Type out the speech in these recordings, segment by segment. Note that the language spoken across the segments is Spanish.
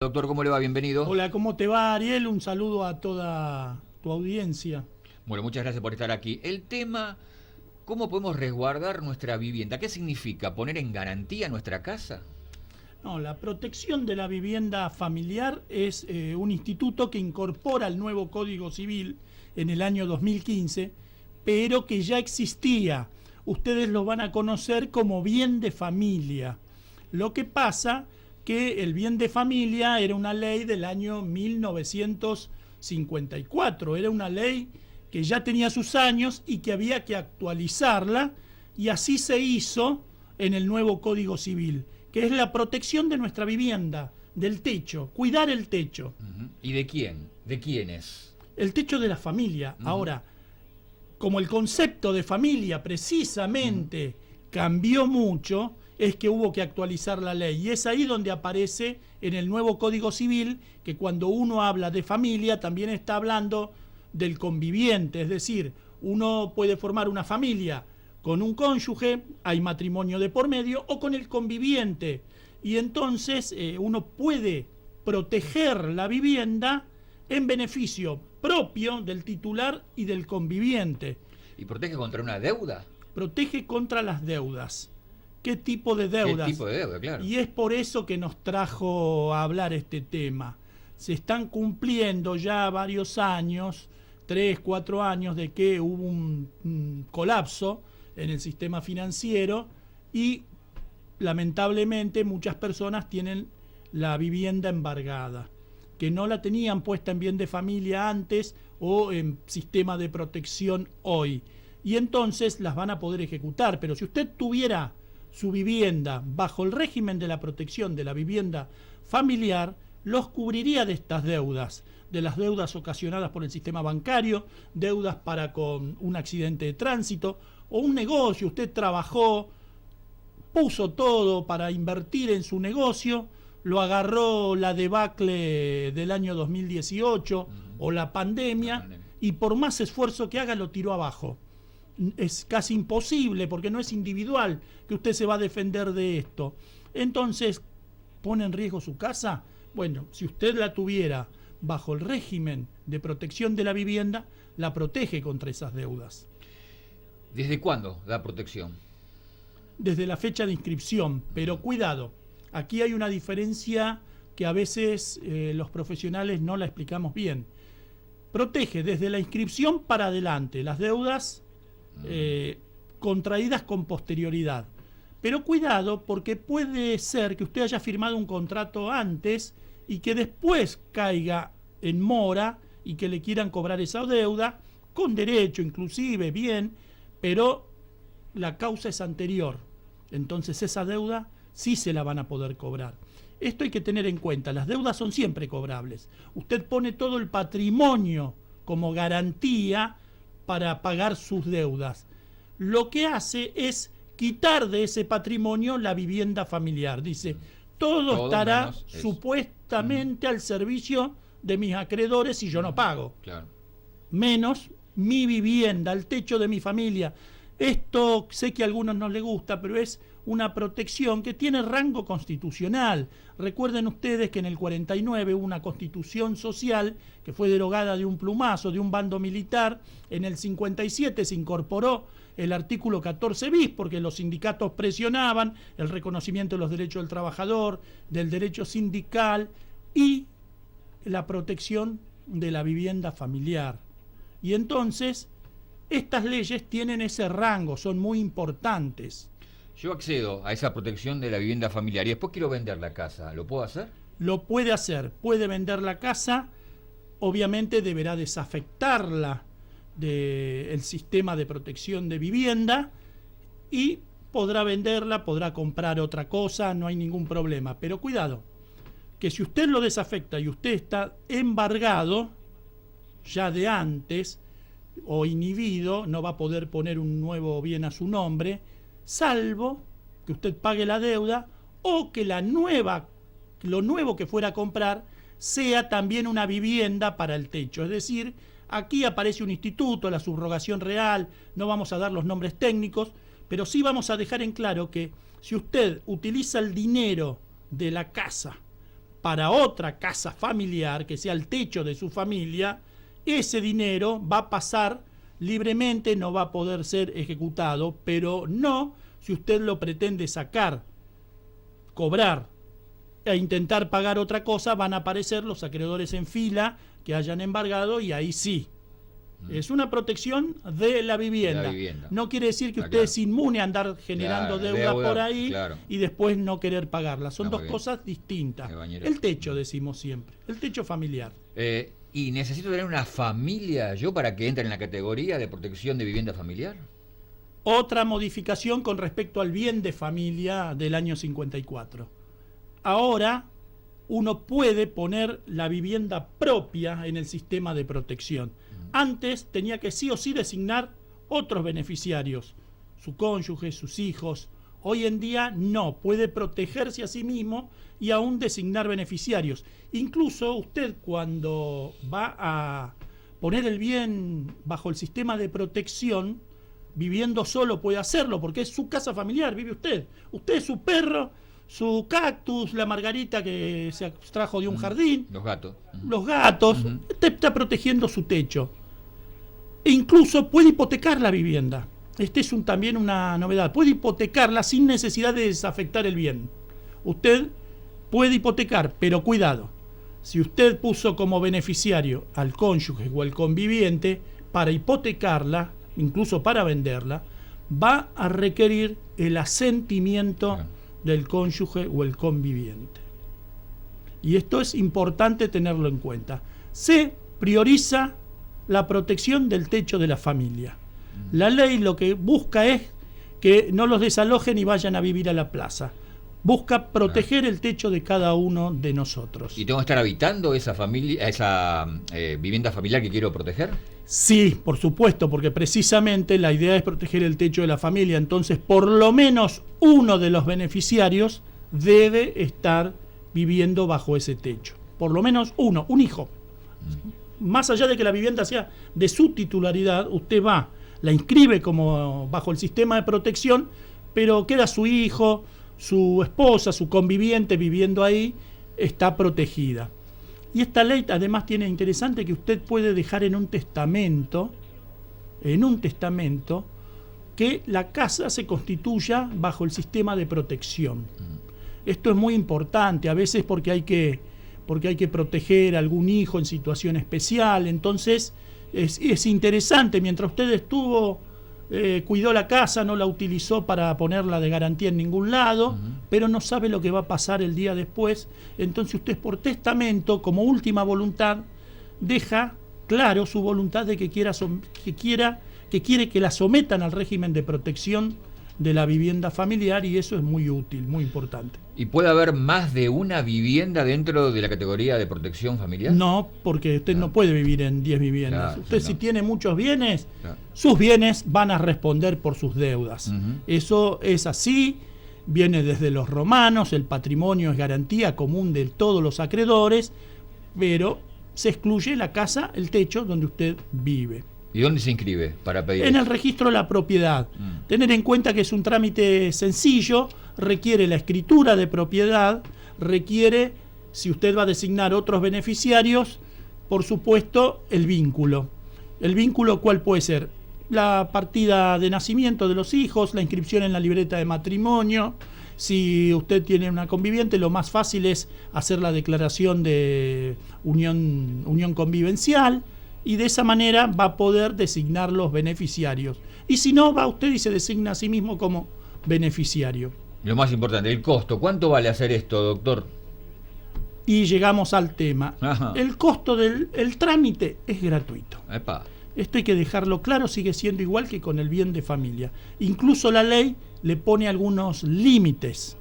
Doctor, ¿cómo le va? Bienvenido. Hola, ¿cómo te va, Ariel? Un saludo a toda tu audiencia. Bueno, muchas gracias por estar aquí. El tema, ¿cómo podemos resguardar nuestra vivienda? ¿Qué significa? ¿Poner en garantía nuestra casa? No, la protección de la vivienda familiar es un instituto que incorpora el nuevo Código Civil en el año 2015, pero que ya existía. Ustedes lo van a conocer como bien de familia. Lo que pasa que el bien de familia era una ley del año 1954, era una ley que ya tenía sus años y que había que actualizarla, y así se hizo en el nuevo Código Civil, que es la protección de nuestra vivienda, del techo, cuidar el techo. ¿Y de quién? ¿De quiénes? El techo de la familia. Ahora, como el concepto de familia precisamente cambió mucho, es que hubo que actualizar la ley. Y es ahí donde aparece en el nuevo Código Civil que cuando uno habla de familia también está hablando del conviviente. Es decir, uno puede formar una familia con un cónyuge, hay matrimonio de por medio, o con el conviviente. Y entonces uno puede proteger la vivienda en beneficio propio del titular y del conviviente. ¿Y protege contra una deuda? Protege contra las deudas. ¿Qué tipo de deudas? ¿Qué tipo de deuda, claro? Y es por eso que nos trajo a hablar este tema. Se están cumpliendo ya varios años, 3, 4 años, de que hubo un colapso en el sistema financiero y lamentablemente muchas personas tienen la vivienda embargada, que no la tenían puesta en bien de familia antes o en sistema de protección hoy. Y entonces las van a poder ejecutar. Pero si usted tuviera su vivienda bajo el régimen de la protección de la vivienda familiar, los cubriría de estas deudas, de las deudas ocasionadas por el sistema bancario, deudas para con un accidente de tránsito o un negocio. Usted trabajó, puso todo para invertir en su negocio, lo agarró la debacle del año 2018 o la pandemia, y por más esfuerzo que haga lo tiró abajo. Es casi imposible porque no es individual que usted se va a defender de esto. Entonces, ¿pone en riesgo su casa? Bueno, si usted la tuviera bajo el régimen de protección de la vivienda, la protege contra esas deudas. ¿Desde cuándo da protección? Desde la fecha de inscripción, pero cuidado, aquí hay una diferencia que a veces los profesionales no la explicamos bien. Protege desde la inscripción para adelante las deudas contraídas con posterioridad. Pero cuidado, porque puede ser que usted haya firmado un contrato antes y que después caiga en mora y que le quieran cobrar esa deuda, con derecho inclusive, bien, pero la causa es anterior. Entonces esa deuda sí se la van a poder cobrar. Esto hay que tener en cuenta, las deudas son siempre cobrables. Usted pone todo el patrimonio como garantía para pagar sus deudas. Lo que hace es quitar de ese patrimonio la vivienda familiar. Dice, todo estará supuestamente al servicio de mis acreedores si yo no pago. Claro. Menos mi vivienda, el techo de mi familia. Esto sé que a algunos no les gusta, pero es una protección que tiene rango constitucional. Recuerden ustedes que en el 49 hubo una constitución social que fue derogada de un plumazo, de un bando militar. En el 57 se incorporó el artículo 14 bis porque los sindicatos presionaban el reconocimiento de los derechos del trabajador, del derecho sindical y la protección de la vivienda familiar. Y entonces estas leyes tienen ese rango, son muy importantes. Yo accedo a esa protección de la vivienda familiar y después quiero vender la casa. ¿Lo puedo hacer? Lo puede hacer, puede vender la casa, obviamente deberá desafectarla del sistema de protección de vivienda y podrá venderla, podrá comprar otra cosa, no hay ningún problema. Pero cuidado, que si usted lo desafecta y usted está embargado ya de antes o inhibido, no va a poder poner un nuevo bien a su nombre, salvo que usted pague la deuda o que lo nuevo que fuera a comprar sea también una vivienda para el techo. Es decir, aquí aparece un instituto, la subrogación real, no vamos a dar los nombres técnicos, pero sí vamos a dejar en claro que si usted utiliza el dinero de la casa para otra casa familiar, que sea el techo de su familia, ese dinero va a pasar libremente, no va a poder ser ejecutado, pero no si usted lo pretende sacar, cobrar e intentar pagar otra cosa, van a aparecer los acreedores en fila que hayan embargado y ahí sí. Es una protección de la vivienda. No quiere decir que usted es inmune a andar generando deuda por ahí y después no querer pagarla. Son dos cosas distintas. El techo, decimos siempre. El techo familiar. ¿Y necesito tener una familia yo para que entre en la categoría de protección de vivienda familiar? Otra modificación con respecto al bien de familia del año 54. Ahora uno puede poner la vivienda propia en el sistema de protección. Antes tenía que sí o sí designar otros beneficiarios, su cónyuge, sus hijos. Hoy en día no, puede protegerse a sí mismo y aún designar beneficiarios. Incluso usted cuando va a poner el bien bajo el sistema de protección, viviendo solo puede hacerlo porque es su casa familiar, vive usted. Usted es su perro, su cactus, la margarita que se extrajo de un jardín. Los gatos. Los gatos. Usted está protegiendo su techo. E incluso puede hipotecar la vivienda. Este es también una novedad. Puede hipotecarla sin necesidad de desafectar el bien. Usted puede hipotecar, pero cuidado. Si usted puso como beneficiario al cónyuge o al conviviente, para hipotecarla, incluso para venderla, va a requerir el asentimiento del cónyuge o el conviviente. Y esto es importante tenerlo en cuenta. Se prioriza la protección del techo de la familia. La ley lo que busca es que no los desalojen y vayan a vivir a la plaza. Busca proteger el techo de cada uno de nosotros. ¿Y tengo que estar habitando esa familia, esa vivienda familiar que quiero proteger? Sí, por supuesto, porque precisamente la idea es proteger el techo de la familia. Entonces, por lo menos uno de los beneficiarios debe estar viviendo bajo ese techo. Por lo menos uno, un hijo. Más allá de que la vivienda sea de su titularidad, usted va, la inscribe como bajo el sistema de protección, pero queda su hijo, su esposa, su conviviente viviendo ahí, está protegida. Y esta ley además tiene interesante que usted puede dejar en un testamento, que la casa se constituya bajo el sistema de protección. Esto es muy importante, a veces porque hay que proteger a algún hijo en situación especial. Entonces es interesante, mientras usted estuvo, cuidó la casa, no la utilizó para ponerla de garantía en ningún lado, pero no sabe lo que va a pasar el día después. Entonces usted por testamento, como última voluntad, deja claro su voluntad de que quiere que la sometan al régimen de protección de la vivienda familiar, y eso es muy útil, muy importante. ¿Y puede haber más de una vivienda dentro de la categoría de protección familiar? No, porque usted no puede vivir en 10 viviendas. Usted si tiene muchos bienes, sus bienes van a responder por sus deudas. Eso es así, viene desde los romanos, el patrimonio es garantía común de todos los acreedores, pero se excluye la casa, el techo donde usted vive. ¿Y dónde se inscribe para pedir? En el registro de la propiedad. Tener en cuenta que es un trámite sencillo, requiere la escritura de propiedad, requiere, si usted va a designar otros beneficiarios, por supuesto, el vínculo. ¿El vínculo cuál puede ser? La partida de nacimiento de los hijos, la inscripción en la libreta de matrimonio. Si usted tiene una conviviente, lo más fácil es hacer la declaración de unión convivencial, y de esa manera va a poder designar los beneficiarios. Y si no, va usted y se designa a sí mismo como beneficiario. Lo más importante, el costo. ¿Cuánto vale hacer esto, doctor? Y llegamos al tema. Ajá. El costo del trámite es gratuito. Epa. Esto hay que dejarlo claro, sigue siendo igual que con el bien de familia. Incluso la ley le pone algunos límites.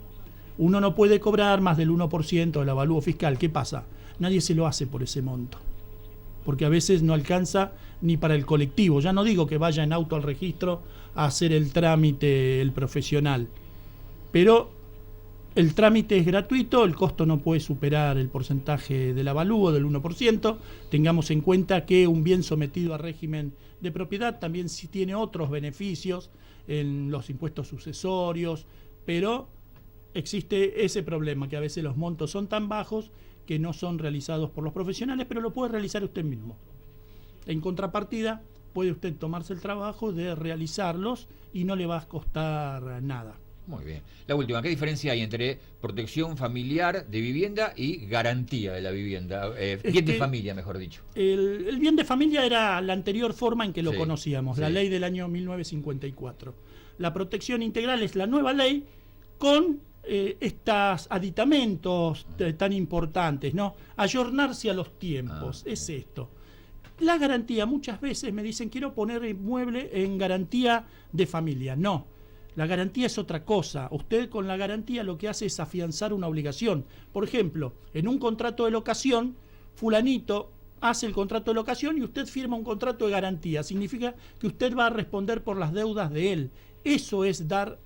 Uno no puede cobrar más del 1% del avalúo fiscal. ¿Qué pasa? Nadie se lo hace por ese monto, porque a veces no alcanza ni para el colectivo. Ya no digo que vaya en auto al registro a hacer el trámite el profesional, pero el trámite es gratuito, el costo no puede superar el porcentaje del avalúo del 1%. Tengamos en cuenta que un bien sometido a régimen de propiedad también sí tiene otros beneficios en los impuestos sucesorios, pero existe ese problema, que a veces los montos son tan bajos que no son realizados por los profesionales, pero lo puede realizar usted mismo. En contrapartida, puede usted tomarse el trabajo de realizarlos y no le va a costar nada. Muy bien. La última, ¿qué diferencia hay entre protección familiar de vivienda y garantía de la vivienda? Bien de familia, mejor dicho. El bien de familia era la anterior forma en que lo Sí, conocíamos, la sí. ley del año 1954. La protección integral es la nueva ley con estos aditamentos tan importantes, ¿no? Ayornarse a los tiempos, es esto. La garantía, muchas veces me dicen, quiero poner inmueble en garantía de familia. No, la garantía es otra cosa. Usted con la garantía lo que hace es afianzar una obligación. Por ejemplo, en un contrato de locación, fulanito hace el contrato de locación y usted firma un contrato de garantía. Significa que usted va a responder por las deudas de él. Eso es dar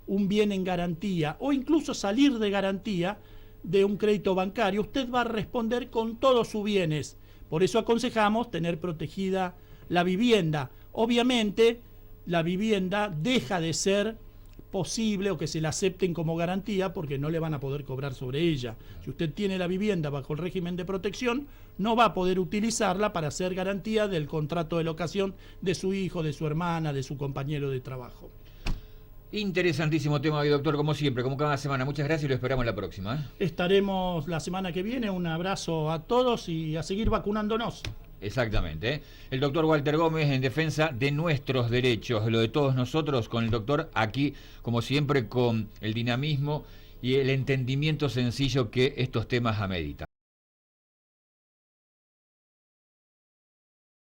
un bien en garantía, o incluso salir de garantía de un crédito bancario. Usted va a responder con todos sus bienes. Por eso aconsejamos tener protegida la vivienda. Obviamente, la vivienda deja de ser posible o que se la acepten como garantía porque no le van a poder cobrar sobre ella. Si usted tiene la vivienda bajo el régimen de protección, no va a poder utilizarla para hacer garantía del contrato de locación de su hijo, de su hermana, de su compañero de trabajo. Interesantísimo tema hoy, doctor, como siempre, como cada semana. Muchas gracias y lo esperamos la próxima. Estaremos la semana que viene. Un abrazo a todos y a seguir vacunándonos. Exactamente. El doctor Walter Gómez en defensa de nuestros derechos, lo de todos nosotros, con el doctor aquí, como siempre, con el dinamismo y el entendimiento sencillo que estos temas ameritan.